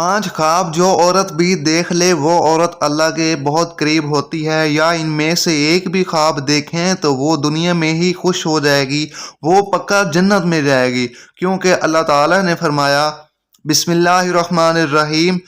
5 ख्वाब जो औरत भी देख ले वो औरत अल्लाह के बहुत करीब होती है, या इनमें से एक भी ख्वाब देखें तो वो दुनिया में ही खुश हो जाएगी, वो पक्का जन्नत में जाएगी। क्योंकि अल्लाह ताला ने फरमाया, बिस्मिल्लाहिर्रहमानिर्रहीम।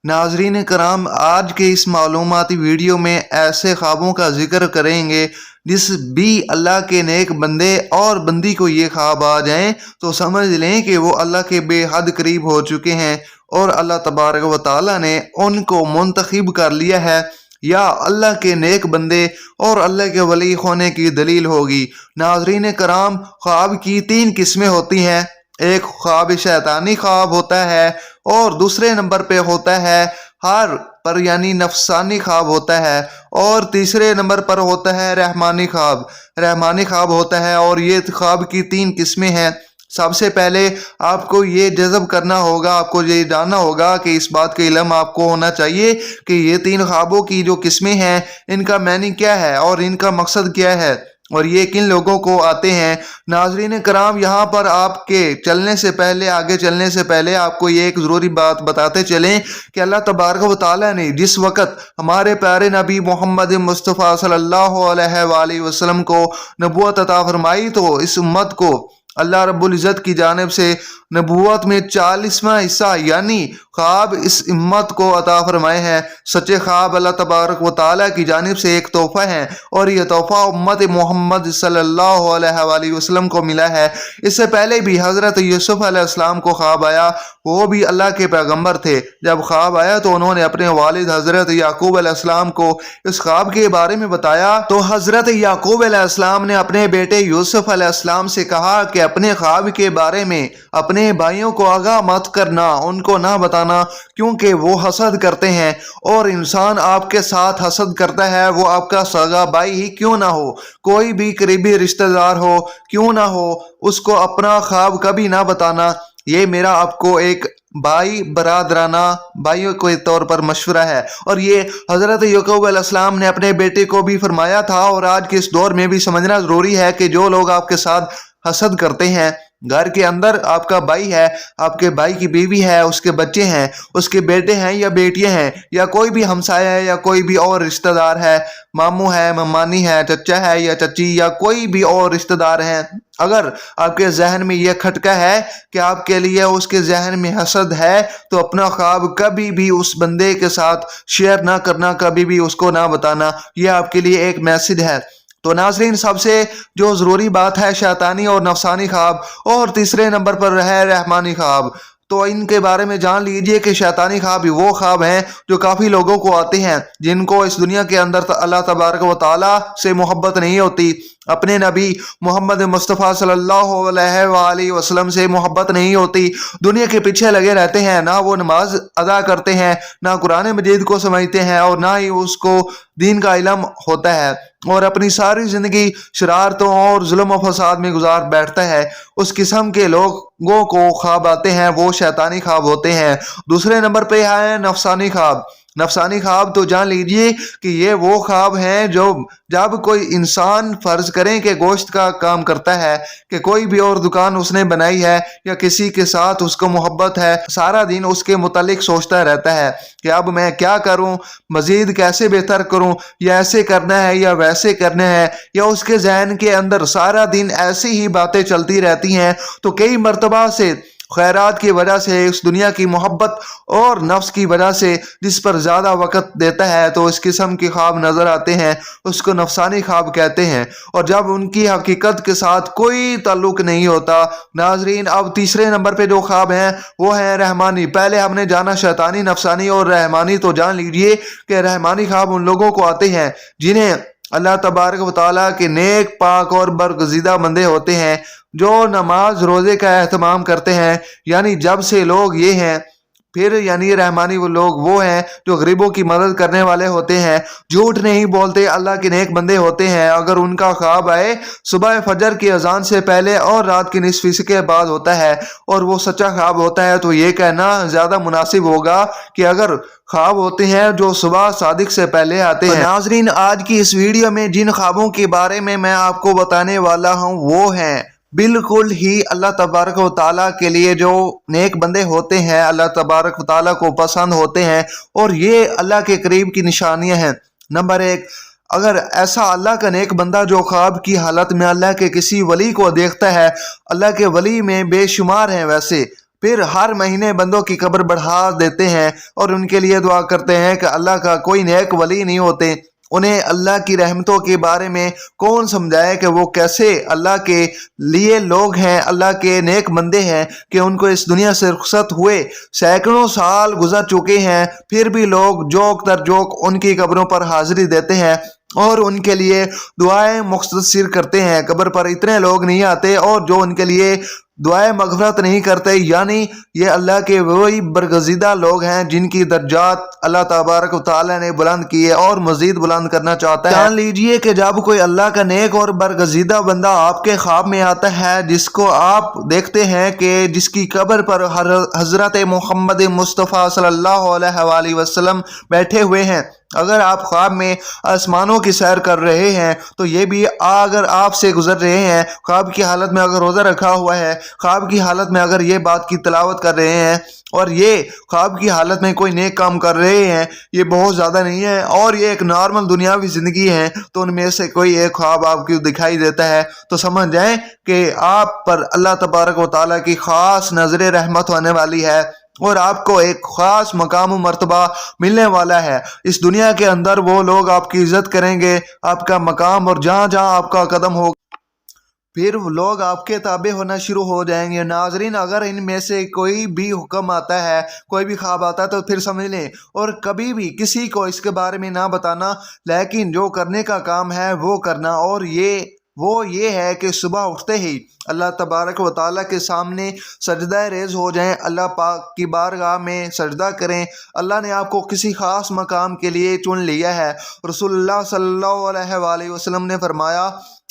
नाजरीन कराम, आज के इस मालूमाती वीडियो में ऐसे ख्वाबों का जिक्र करेंगे जिस भी अल्लाह के नेक बंदे और बंदी को ये ख्वाब आ जाएं तो समझ लें कि वो अल्लाह के बेहद करीब हो चुके हैं और अल्लाह तबारक व तआला ने उनको मुंतखब कर लिया है, या अल्लाह के नेक बंदे और अल्लाह के वली होने की दलील होगी। नाजरीन कराम, ख्वाब की 3 किस्में होती हैं। एक ख्वाब शैतानी ख्वाब होता है, और दूसरे नंबर पे होता है हर पर यानी नफसानी ख्वाब होता है, और तीसरे नंबर पर होता है रहमानी ख्वाब होता है। और ये ख्वाब की 3 किस्में हैं। सबसे पहले आपको ये जज़ब करना होगा, आपको ये जानना होगा कि इस बात का इल्म आपको होना चाहिए कि ये 3 ख्वाबों की जो किस्में हैं इनका मीनिंग क्या है और इनका मकसद क्या है और ये किन लोगों को आते हैं। नाजरीन कराम, यहाँ पर आपके चलने से पहले, आगे चलने से पहले आपको ये एक ज़रूरी बात बताते चलें कि अल्लाह तबारक व तआला ने जिस वक़्त हमारे प्यारे नबी मोहम्मद मुस्तफ़ा सल्लल्लाहु अलैहि वसल्लम को नबूवत अता फरमाई तो इस उम्मत को अल्लाह रब्बुल इज़्ज़त की जानिब से नबूवत में 40वां हिस्सा यानी ख्वाब इस उम्मत को अता फरमाए हैं। सच्चे ख्वाब अल्लाह तबारक व तआला की जानिब से एक तोहफ़ा है और यह तोहफ़ा उम्मत मोहम्मद सल्लल्लाहु अलैहि वसल्लम को मिला है। इससे पहले भी हज़रत यूसुफ अलैहिस्सलाम को ख्वाब आया, वो भी अल्लाह के पैगम्बर थे। जब ख्वाब आया तो उन्होंने अपने वालिद हज़रत याकूब अलैहिस्सलाम को इस ख्वाब के बारे में बताया तो हज़रत याकूब अलैहिस्सलाम ने अपने बेटे यूसुफ अलैहिस्सलाम से कहा कि अपने ख्वाब के बारे में अपने भाइयों को आगाह मत करना, उनको ना बताना, क्योंकि वो हसद करते हैं और इंसान आपके साथ हसद करता है, वो आपका सगा भाई ही क्यों ना हो, कोई भी करीबी रिश्तेदार हो क्यों ना हो, उसको अपना ख्वाब कभी ना बताना। ये मेरा आपको एक भाई बरादराना भाइयों के तौर पर मशवरा है और ये हज़रत याकूब अलैहिस्सलाम ने अपने बेटे को भी फरमाया था। और आज के इस दौर में भी समझना ज़रूरी है कि जो लोग आपके साथ हसद करते हैं, घर के अंदर आपका भाई है, आपके भाई की बीवी है, उसके बच्चे हैं, उसके बेटे हैं या बेटियां हैं, या कोई भी हमसाया है या कोई भी और रिश्तेदार है, मामू है, ममानी है, चचा है या चची या कोई भी और रिश्तेदार हैं, अगर आपके जहन में यह खटका है कि आपके लिए उसके जहन में हसद है तो अपना ख्वाब कभी भी उस बंदे के साथ शेयर ना करना, कभी भी उसको ना बताना। यह आपके लिए एक मैसेज है। तो नाजरीन, सबसे जो ज़रूरी बात है शैतानी और नफसानी ख्वाब, और तीसरे नंबर पर है रहमानी ख्वाब। तो इनके बारे में जान लीजिए कि शैतानी ख्वाब भी वो ख्वाब हैं जो काफ़ी लोगों को आते हैं जिनको इस दुनिया के अंदर अल्लाह तबारक व तआला से मोहब्बत नहीं होती, अपने नबी मोहम्मद मुस्तफ़ा सल्लल्लाहु अलैहि वसल्लम से मोहब्बत नहीं होती, दुनिया के पीछे लगे रहते हैं, ना वो नमाज अदा करते हैं, ना कुरान मजीद को समझते हैं और ना ही उसको दीन का इल्म होता है और अपनी सारी ज़िंदगी शरारतों और जुल्म और फसाद में गुजार बैठता है। उस किस्म के लोगों को ख्वाब आते हैं, वो शैतानी ख्वाब होते हैं। दूसरे नंबर पे है नफसानी ख्वाब। नफसानी ख्वाब तो जान लीजिए कि ये वो ख्वाब हैं जो जब कोई इंसान फर्ज करें कि गोश्त का काम करता है, कि कोई भी और दुकान उसने बनाई है या किसी के साथ उसको मोहब्बत है, सारा दिन उसके मुतालिक सोचता रहता है कि अब मैं क्या करूं, मजीद कैसे बेहतर करूं, या ऐसे करना है या वैसे करना है, या उसके जहन के अंदर सारा दिन ऐसी ही बातें चलती रहती हैं। तो कई मर्तबा से खैरात की वजह से, इस दुनिया की मोहब्बत और नफ्स की वजह से जिस पर ज़्यादा वक़्त देता है तो इस किस्म के ख्वाब नज़र आते हैं, उसको नफसानी ख्वाब कहते हैं। और जब उनकी हकीकत के साथ कोई ताल्लुक नहीं होता। नाजरीन, अब तीसरे नंबर पे जो ख्वाब हैं वो हैं रहमानी। पहले हमने जाना शैतानी, नफसानी और रहमानी, तो जान लीजिए कि रहमानी ख्वाब उन लोगों को आते हैं जिन्हें अल्लाह तबारक व तआला के नेक, पाक और बरगज़ीदा बंदे होते हैं जो नमाज रोज़े का एहतमाम करते हैं। यानी जब से लोग ये हैं, फिर यानी रहमानी वो लोग वो हैं जो गरीबों की मदद करने वाले होते हैं, झूठ नहीं बोलते, अल्लाह के नेक बंदे होते हैं। अगर उनका ख्वाब आए सुबह फजर की अजान से पहले और रात की निस्फ हिस्से के बाद होता है और वो सच्चा ख्वाब होता है, तो ये कहना ज़्यादा मुनासिब होगा कि अगर ख्वाब होते हैं जो सुबह सादिक से पहले आते हैं। नाजरीन, आज की इस वीडियो में जिन ख्वाबों के बारे में मैं आपको बताने वाला हूँ वो हैं बिल्कुल ही अल्लाह तबारक व ताला के लिए जो नेक बंदे होते हैं अल्लाह तबारक व ताला को पसंद होते हैं, और ये अल्लाह के करीब की निशानियां हैं। नंबर एक, अगर ऐसा अल्लाह का नेक बंदा जो ख्वाब की हालत में अल्लाह के किसी वली को देखता है, अल्लाह के वली में बेशुमार हैं वैसे, फिर हर महीने बंदों की कब्र बढ़ा देते हैं और उनके लिए दुआ करते हैं कि अल्लाह का कोई नेक वली नहीं होते, उन्हें अल्लाह की रहमतों के बारे में कौन समझाए कि वो कैसे अल्लाह के लिए लोग हैं, अल्लाह के नेक बंदे हैं कि उनको इस दुनिया से रुखसत हुए सैकड़ों साल गुजर चुके हैं, फिर भी लोग जोक दर जोक उनकी कब्रों पर हाजिरी देते हैं और उनके लिए दुआएं मुख्तसर करते हैं। कब्र पर इतने लोग नहीं आते और जो उनके लिए दुआएं मगफरत नहीं करते, यानी ये अल्लाह के वही बरगजीदा लोग हैं जिनकी दर्जात अल्लाह तबारक व तआला ने बुलंद की है और मजीद बुलंद करना चाहता है। जान लीजिए कि जब कोई अल्लाह का नेक और बरगजीदा बंदा आपके ख्वाब में आता है, जिसको आप देखते हैं कि जिसकी कब्र पर हजरत मोहम्मद मुस्तफ़ा सल्लल्लाहु अलैहि वसल्लम बैठे हुए हैं, अगर आप ख्वाब में आसमानों की सैर कर रहे हैं तो ये भी अगर आपसे गुजर रहे हैं, ख्वाब की हालत में अगर रोज़ा रखा हुआ है, ख्वाब की हालत में अगर ये बात की तिलावत कर रहे हैं और ये ख्वाब की हालत में कोई नेक काम कर रहे हैं, ये बहुत ज़्यादा नहीं है और ये एक नॉर्मल दुनियावी ज़िंदगी है, तो उनमें से कोई एक ख्वाब आपको दिखाई देता है तो समझ जाएं कि आप पर अल्लाह तबारक व तआला की ख़ास नज़र रहमत होने वाली है और आपको एक ख़ास मकाम व मर्तबा मिलने वाला है। इस दुनिया के अंदर वो लोग आपकी इज्जत करेंगे, आपका मकाम, और जहाँ जहाँ आपका कदम हो फिर लोग आपके ताबे होना शुरू हो जाएंगे। नाजरीन, अगर इनमें से कोई भी हुक्म आता है, कोई भी ख्वाब आता है तो फिर समझ लें और कभी भी किसी को इसके बारे में ना बताना, लेकिन जो करने का काम है वो करना। और ये है कि सुबह उठते ही अल्लाह तबारक व तआला के सामने सजदा रेज हो जाएं, अल्लाह पाक की बारगाह में सजदा करें। अल्लाह ने आपको किसी ख़ास मकाम के लिए चुन लिया है। रसूलुल्लाह सल्लल्लाहु अलैहि वसल्लम ने फरमाया,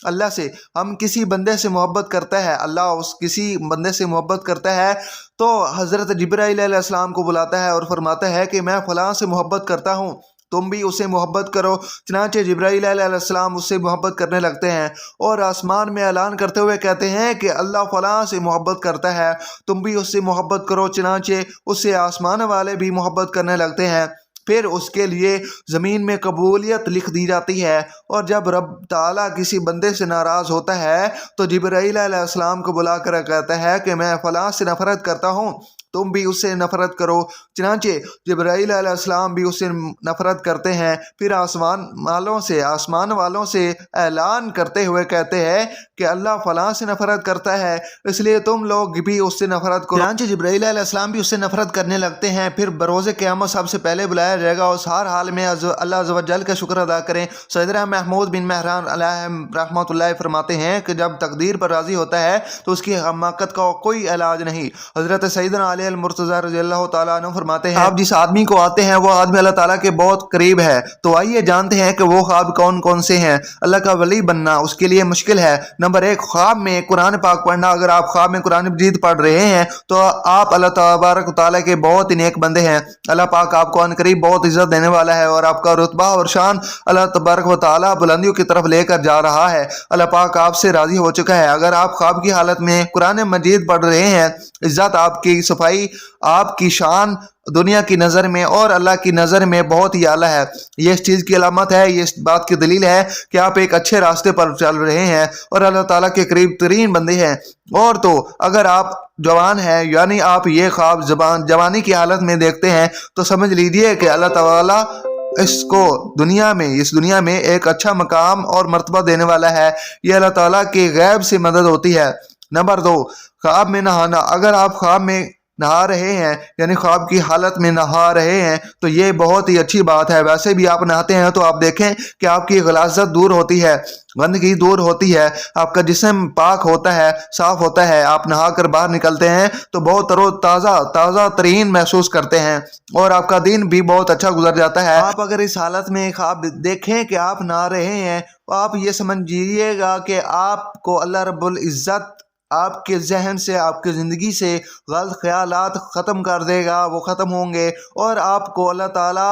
अल्लाह से हम किसी बंदे से मोहब्बत करता है, अल्लाह उस किसी बंदे से मोहब्बत करता है तो हज़रत जिब्राईल अलैहिस्सलाम को बुलाता है और फरमाता है कि मैं फ़लाँ से मोहब्बत करता हूँ, तुम भी उससे मोहब्बत करो। चनाचे जिब्राईल अलैहिस्सलाम उससे मोहब्बत करने लगते हैं और आसमान में ऐलान करते हुए कहते हैं कि अल्लाह फ़लाँ से मोहब्बत करता है, तुम भी उससे मोहब्बत करो। चनाचे उससे आसमान वाले भी मोहब्बत करने लगते हैं। फिर उसके लिए ज़मीन में कबूलियत लिख दी जाती है और जब रब ताला किसी बंदे से नाराज़ होता है तो जिब्राईल अलैहिस्सलाम को बुलाकर कहता है कि मैं फ़लाँ से नफ़रत करता हूँ, तुम भी उससे नफ़रत करो। चनाचे जिब्राईल अलैहिस्सलाम भी उससे नफ़रत करते हैं। फिर आसमान वालों से ऐलान करते हुए कहते हैं कि अल्लाह फ़लाँ से नफ़रत करता है, इसलिए तुम लोग भी उससे नफ़रत करो। चनाचे जिब्राईल अलैहिस्सलाम भी उससे नफ़रत करने लगते हैं। फिर बरोज़े क़यामत सबसे पहले बुलाया जाएगा। उस हर हाल में अल्लाह अज़्ज़ व जल का शुक्र अदा करें। सैयदना महमूद बिन महरान अलैहि रहमतुल्लाह फरमाते हैं कि जब तकदीर पर राज़ी होता है तो उसकी हमाकत का कोई इलाज नहीं। हज़रत सैयदना अली मुर्तज़ा रज़ियल्लाहु ताला अन्हु फरमाते हैं, आप जिस आदमी को आते हैं वो आदमी अल्लाह ताला के बहुत करीब है। तो आइए जानते हैं कि वो ख्वाब कौन कौन से हैं। अल्लाह का वली बनना उसके लिए मुश्किल है। नंबर एक, ख्वाब में कुरान पाक पढ़ना। अगर आप ख्वाब में कुरान मजीद पढ़ रहे हैं तो आप अल्लाह तबारक व तआला के बहुत ही नेक बंदे हैं। अल्लाह पाक आपको अनकरीब बहुत इज्जत देने वाला है और आपका रुतबा और शान अल्लाह तबारक व तआला बुलंदियों की तरफ लेकर जा रहा है। अल्लाह पाक आपसे राजी हो चुका है। अगर आप ख्वाब की हालत में कुरान मजीद पढ़ रहे हैं, इज्जत आपकी, सफाई आपकी, शान दुनिया की नज़र में और अल्लाह की नज़र में बहुत ही आला है। ये इस चीज़ की अलामत है, ये इस बात की दलील है कि आप एक अच्छे रास्ते पर चल रहे हैं और अल्लाह ताला के करीब तरीन बंदे हैं। और तो अगर आप जवान हैं, यानी आप ये ख्वाब जवानी की हालत में देखते हैं, तो समझ लीजिए कि अल्लाह ताला इसको इस दुनिया में एक अच्छा मकाम और मर्तबा देने वाला है। ये अल्लाह ताला के गैब से मदद होती है। नंबर दो, ख्वाब में नहाना। अगर आप ख्वाब में नहा रहे हैं, यानी ख्वाब की हालत में नहा रहे हैं, तो ये बहुत ही अच्छी बात है। वैसे भी आप नहाते हैं तो आप देखें कि आपकी गलाज़त दूर होती है, गंदगी दूर होती है, आपका जिस्म पाक होता है, साफ होता है। आप नहा कर बाहर निकलते हैं तो बहुत ताज़ा तरीन महसूस करते हैं और आपका दिन भी बहुत अच्छा गुजर जाता है। आप अगर इस हालत में ख्वाब देखें कि आप नहा रहे हैं तो आप ये समझिएगा कि आपको अल्लाह रब्बुल इज़्ज़त आपके जहन से, आपकी ज़िंदगी से गलत ख्यालात ख़त्म कर देगा, वो ख़त्म होंगे और आपको अल्लाह ताला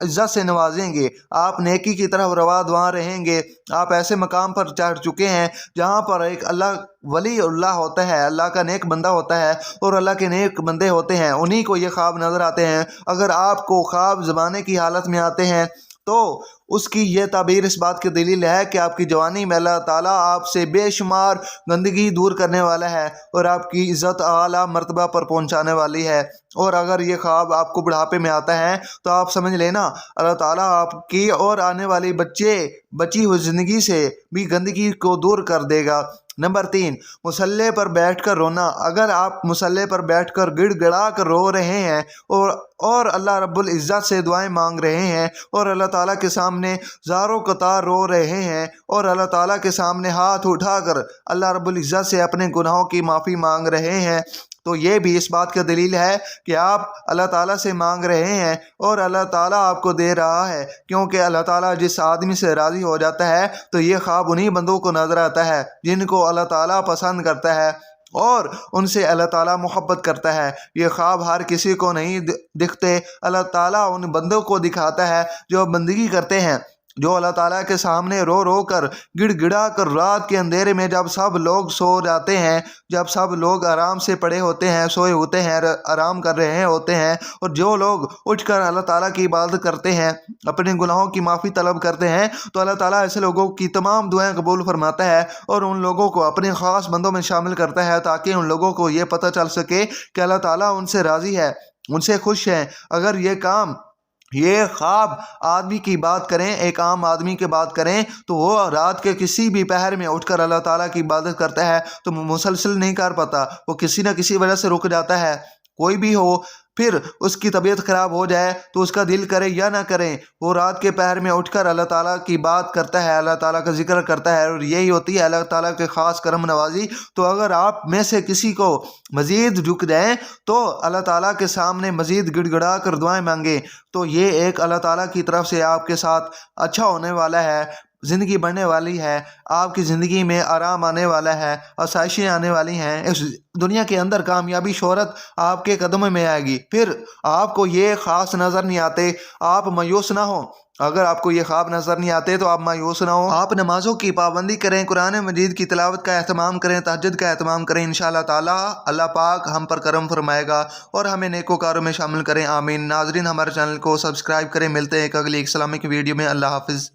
عزت سے نوازیں گے، آپ نیکی کی طرف رواں رہیں گے، آپ ایسے مقام پر چڑھ چکے ہیں جہاں پر ایک اللہ ولی اللہ ہوتا ہے، اللہ کا نیک بندہ ہوتا ہے اور اللہ کے نیک بندے ہوتے ہیں، انہی کو یہ خواب نظر آتے ہیں۔ اگر آپ کو خواب زمانے کی حالت میں آتے ہیں تو اس کی یہ تعبیر اس بات کی دلیل ہے کہ آپ کی جوانی میں اللہ تعالیٰ آپ سے بے شمار گندگی دور کرنے والا ہے اور آپ کی عزت اعلیٰ مرتبہ پر پہنچانے والی ہے۔ اور اگر یہ خواب آپ کو بڑھاپے میں آتا ہے تو آپ سمجھ لینا اللہ تعالیٰ آپ کی اور آنے والی بچی ہوئی زندگی سے بھی گندگی کو دور کر دے گا۔ نمبر 3، مصلے پر بیٹھ کر رونا۔ اگر آپ مصلے پر بیٹھ کر گڑ گڑا کر رو رہے ہیں اور اللہ رب العزت سے دعائیں مانگ رہے ہیں اور اللہ تعالیٰ کے سامنے زاروں قطار رو رہے ہیں اور اللہ تعالیٰ کے سامنے ہاتھ اٹھا کر اللہ رب العزت سے اپنے گناہوں کی معافی مانگ رہے ہیں، تو یہ بھی اس بات کا دلیل ہے کہ آپ اللہ تعالیٰ سے مانگ رہے ہیں اور اللہ تعالیٰ آپ کو دے رہا ہے، کیونکہ اللہ تعالیٰ جس آدمی سے راضی ہو جاتا ہے تو یہ خواب انہی بندوں کو نظر آتا ہے جن کو اللہ تعالیٰ پسند کرتا ہے اور ان سے اللہ تعالیٰ محبت کرتا ہے۔ یہ خواب ہر کسی کو نہیں دکھتے، اللہ تعالیٰ ان بندوں کو دکھاتا ہے جو بندگی کرتے ہیں، جو اللہ تعالیٰ کے سامنے رو رو کر گڑ گڑا کر رات کے اندھیرے میں جب سب لوگ سو جاتے ہیں، جب سب لوگ آرام سے پڑے ہوتے ہیں، سوئے ہوتے ہیں، آرام کر رہے ہوتے ہیں، اور جو لوگ اٹھ کر اللہ تعالیٰ کی عبادت کرتے ہیں، اپنے گناہوں کی معافی طلب کرتے ہیں، تو اللہ تعالیٰ ایسے لوگوں کی تمام دعائیں قبول فرماتا ہے اور ان لوگوں کو اپنے خاص بندوں میں شامل کرتا ہے تاکہ ان لوگوں کو یہ پتہ چل سکے کہ اللہ تعالیٰ ان سے راضی ہے، ان سے خوش ہے۔ اگر یہ خواب آدمی کی بات کریں، ایک عام آدمی کی بات کریں، تو وہ رات کے کسی بھی پہر میں اٹھ کر اللہ تعالیٰ کی عبادت کرتا ہے تو مسلسل نہیں کر پاتا، وہ کسی نہ کسی وجہ سے رک جاتا ہے، کوئی بھی ہو، پھر اس کی طبیعت خراب ہو جائے تو اس کا دل کرے یا نہ کرے وہ رات کے پہر میں اٹھ کر اللہ تعالیٰ کی بات کرتا ہے، اللہ تعالیٰ کا ذکر کرتا ہے، اور یہی ہوتی ہے اللہ تعالیٰ کے خاص کرم نوازی۔ تو اگر آپ میں سے کسی کو مزید جھک جائیں تو اللہ تعالیٰ کے سامنے مزید گڑ گڑا کر دعائیں مانگیں، تو یہ ایک اللہ تعالیٰ کی طرف سے آپ کے ساتھ اچھا ہونے والا ہے، زندگی بڑھنے والی ہے، آپ کی زندگی میں آرام آنے والا ہے، آسائشیں آنے والی ہیں، اس دنیا کے اندر کامیابی شہرت آپ کے قدموں میں آئے گی۔ پھر آپ کو یہ خاص نظر نہیں آتے، آپ مایوس نہ ہوں۔ اگر آپ کو یہ خواب نظر نہیں آتے تو آپ مایوس نہ ہوں، آپ نمازوں کی پابندی کریں، قرآن مجید کی تلاوت کا اہتمام کریں، تہجد کا اہتمام کریں، انشاءاللہ تعالی اللہ پاک ہم پر کرم فرمائے گا اور ہمیں نیکوکاروں میں شامل کریں، آمین۔ ناظرین ہمارے چینل کو سبسکرائب کریں، ملتے ہیں ایک اگلی اسلامک ویڈیو میں، اللہ حافظ۔